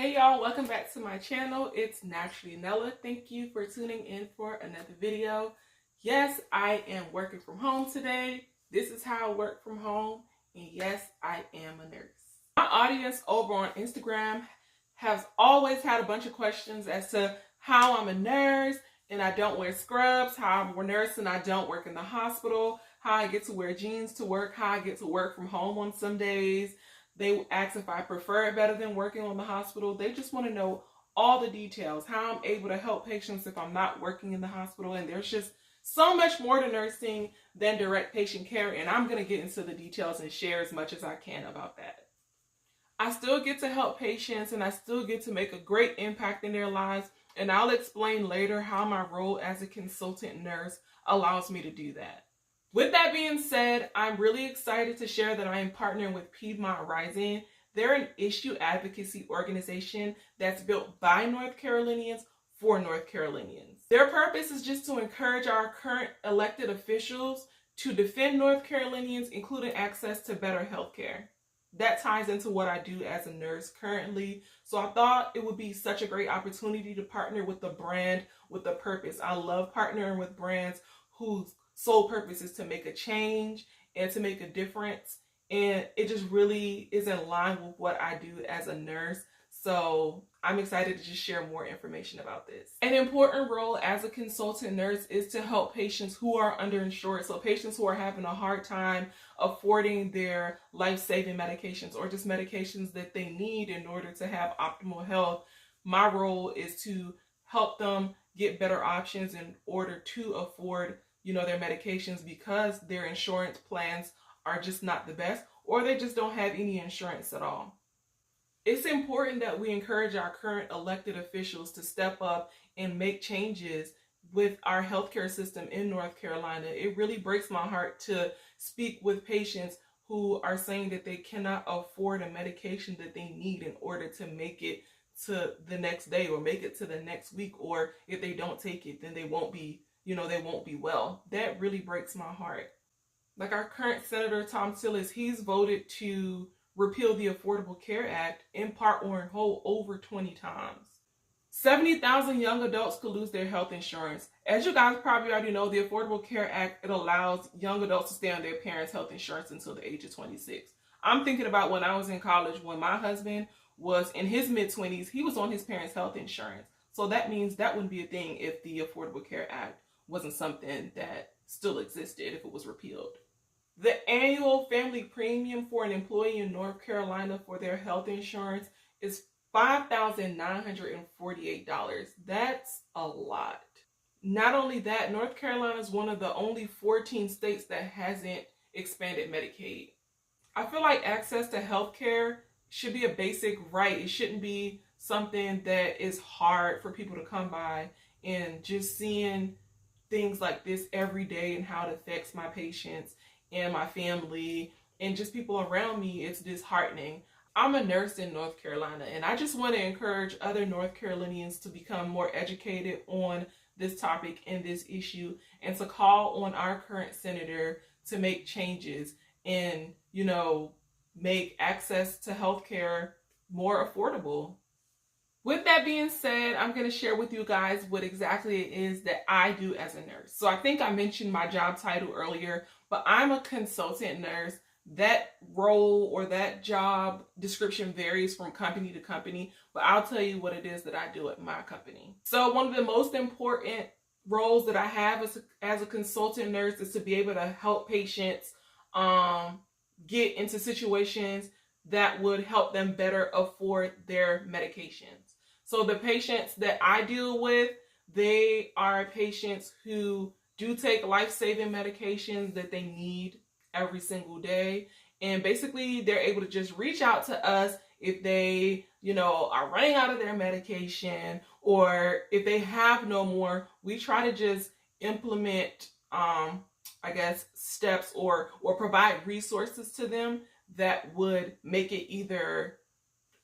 Hey y'all, welcome back to my channel. It's Naturally Nella. Thank you for tuning in for another video. Yes, I am working from home today. This is how I work from home. And yes, I am a nurse. My audience over on Instagram has always had a bunch of questions as to how I'm a nurse and I don't wear scrubs, how I'm a nurse and I don't work in the hospital, how I get to wear jeans to work, how I get to work from home on some days. They ask if I prefer it better than working on the hospital. They just want to know all the details, how I'm able to help patients if I'm not working in the hospital. And there's just so much more to nursing than direct patient care. And I'm going to get into the details and share as much as I can about that. I still get to help patients and I still get to make a great impact in their lives. And I'll explain later how my role as a consultant nurse allows me to do that. With that being said, I'm really excited to share that I am partnering with Piedmont Rising. They're an issue advocacy organization that's built by North Carolinians for North Carolinians. Their purpose is just to encourage our current elected officials to defend North Carolinians, including access to better health care. That ties into what I do as a nurse currently. So I thought it would be such a great opportunity to partner with a brand with a purpose. I love partnering with brands whose sole purpose is to make a change and to make a difference. And it just really is in line with what I do as a nurse. So I'm excited to just share more information about this. An important role as a consultant nurse is to help patients who are underinsured. So patients who are having a hard time affording their life-saving medications or just medications that they need in order to have optimal health. My role is to help them get better options in order to afford their medications because their insurance plans are just not the best or they just don't have any insurance at all. It's important that we encourage our current elected officials to step up and make changes with our healthcare system in North Carolina. It really breaks my heart to speak with patients who are saying that they cannot afford a medication that they need in order to make it to the next day or make it to the next week, or if they don't take it, then they won't be well. That really breaks my heart. Like our current Senator Tom Tillis, he's voted to repeal the Affordable Care Act in part or in whole over 20 times. 70,000 young adults could lose their health insurance. As you guys probably already know, the Affordable Care Act, it allows young adults to stay on their parents' health insurance until the age of 26. I'm thinking about when I was in college, when my husband was in his mid-20s, he was on his parents' health insurance. So that means that wouldn't be a thing if the Affordable Care Act wasn't something that still existed if it was repealed. The annual family premium for an employee in North Carolina for their health insurance is $5,948. That's a lot. Not only that, North Carolina is one of the only 14 states that hasn't expanded Medicaid. I feel like access to health care should be a basic right. It shouldn't be something that is hard for people to come by, and just seeing things like this every day and how it affects my patients and my family and just people around me, it's disheartening. I'm a nurse in North Carolina, and I just want to encourage other North Carolinians to become more educated on this topic and this issue, and to call on our current senator to make changes and, make access to healthcare more affordable. With that being said, I'm going to share with you guys what exactly it is that I do as a nurse. So I think I mentioned my job title earlier, but I'm a consultant nurse. That role or that job description varies from company to company, but I'll tell you what it is that I do at my company. So one of the most important roles that I have as a consultant nurse is to be able to help patients get into situations that would help them better afford their medications. So the patients that I deal with, they are patients who do take life-saving medications that they need every single day. And basically, they're able to just reach out to us if they, are running out of their medication, or if they have no more. We try to just implement, steps or provide resources to them that would make it either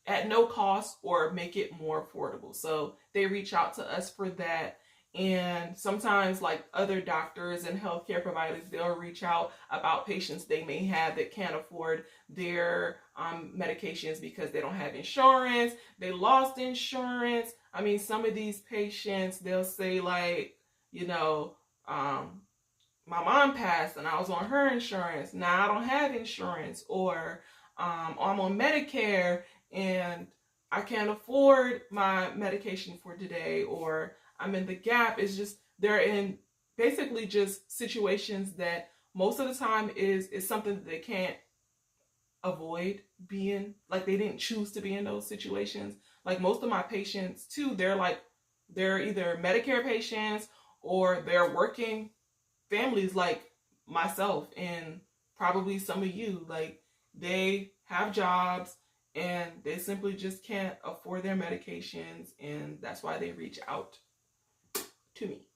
at no cost or make it more affordable. So they reach out to us for that. And sometimes like other doctors and healthcare providers, they'll reach out about patients they may have that can't afford their medications because they don't have insurance, they lost insurance. I mean, some of these patients, they'll say like, you know, my mom passed and I was on her insurance. Now I don't have insurance, or I'm on Medicare and I can't afford my medication for today, or I'm in the gap. It's just, they're in basically just situations that most of the time is something that they can't avoid being. Like, they didn't choose to be in those situations. Like most of my patients too, they're either Medicare patients or they're working families like myself and probably some of you. Like, they have jobs and they simply just can't afford their medications, and that's why they reach out to me.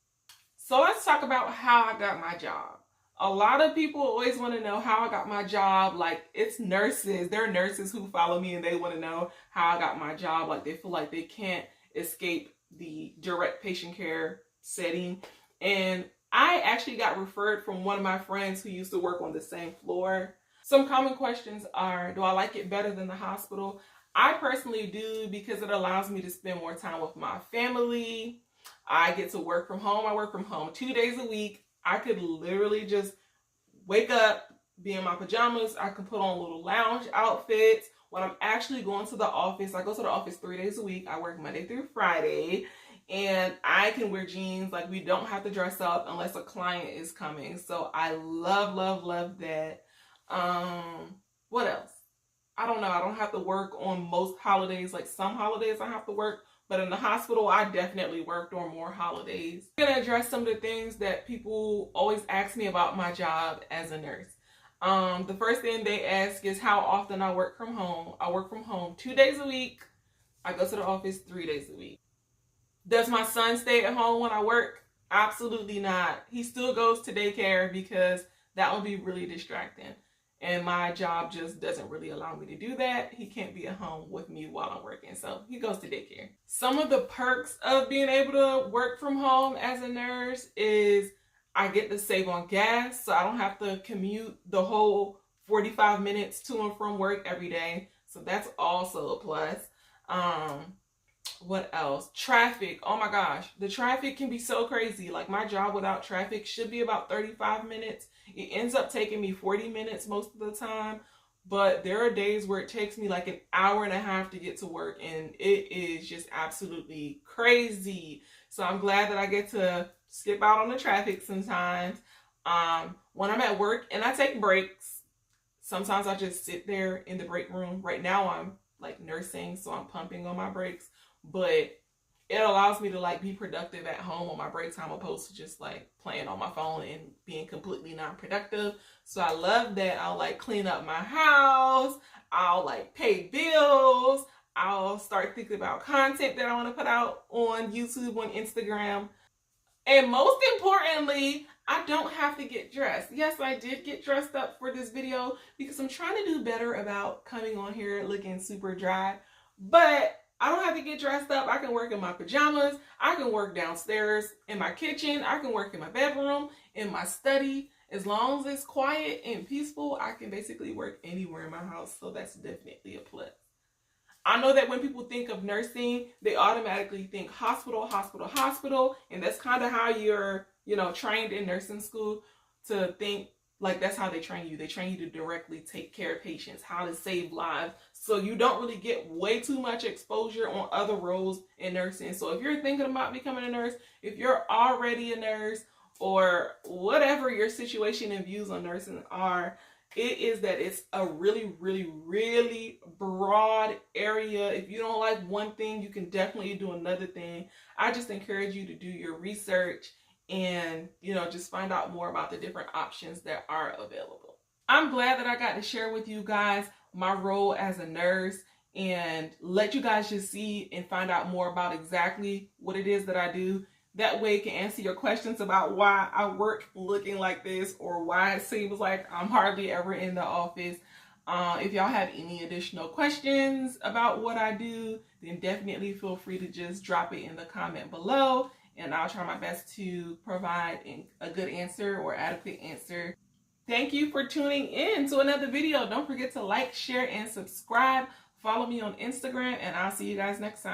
So let's talk about how I got my job. A lot of people always want to know how I got my job. Like, it's nurses. There are nurses who follow me and they want to know how I got my job. Like, they feel like they can't escape the direct patient care setting. And I actually got referred from one of my friends who used to work on the same floor. Some common questions are, do I like it better than the hospital? I personally do, because it allows me to spend more time with my family. I get to work from home. I work from home 2 days a week. I could literally just wake up, be in my pajamas. I can put on little lounge outfits. When I'm actually going to the office, I go to the office 3 days a week. I work Monday through Friday. And I can wear jeans. Like, we don't have to dress up unless a client is coming. So I love, love, love that. What else? I don't know. I don't have to work on most holidays. Like, some holidays I have to work, but in the hospital, I definitely worked on more holidays. I'm gonna address some of the things that people always ask me about my job as a nurse. The first thing they ask is how often I work from home. I work from home 2 days a week. I go to the office 3 days a week. Does my son stay at home when I work? Absolutely not. He still goes to daycare because that would be really distracting. And my job just doesn't really allow me to do that. He can't be at home with me while I'm working, so he goes to daycare. Some of the perks of being able to work from home as a nurse is I get to save on gas, so I don't have to commute the whole 45 minutes to and from work every day. So that's also a plus. What else? Traffic. Oh my gosh. The traffic can be so crazy. Like, my job without traffic should be about 35 minutes. It ends up taking me 40 minutes most of the time. But there are days where it takes me like an hour and a half to get to work. And it is just absolutely crazy. So I'm glad that I get to skip out on the traffic sometimes. When I'm at work and I take breaks, sometimes I just sit there in the break room. Right now I'm like nursing, so I'm pumping on my breaks. But it allows me to like be productive at home on my break time, opposed to just like playing on my phone and being completely non-productive. So I love that. I'll like clean up my house. I'll like pay bills. I'll start thinking about content that I want to put out on YouTube, on Instagram. And most importantly, I don't have to get dressed. Yes, I did get dressed up for this video because I'm trying to do better about coming on here looking super dry. But I don't have to get dressed up. I can work in my pajamas. I can work downstairs in my kitchen. I can work in my bedroom, in my study. As long as it's quiet and peaceful, I can basically work anywhere in my house. So that's definitely a plus. I know that when people think of nursing, they automatically think hospital, hospital, hospital. And that's kind of how you're, trained in nursing school, to think like that's how they train you. They train you to directly take care of patients, how to save lives. So you don't really get way too much exposure on other roles in nursing. So if you're thinking about becoming a nurse, if you're already a nurse, or whatever your situation and views on nursing are, it is that it's a really, really, really broad area. If you don't like one thing, you can definitely do another thing. I just encourage you to do your research and, just find out more about the different options that are available. I'm glad that I got to share with you guys my role as a nurse and let you guys just see and find out more about exactly what it is that I do. That way it can answer your questions about why I work looking like this, or why it seems like I'm hardly ever in the office. If y'all have any additional questions about what I do, then definitely feel free to just drop it in the comment below. and I'll try my best to provide a good answer or adequate answer. Thank you for tuning in to another video. Don't forget to like, share, and subscribe. Follow me on Instagram, and I'll see you guys next time.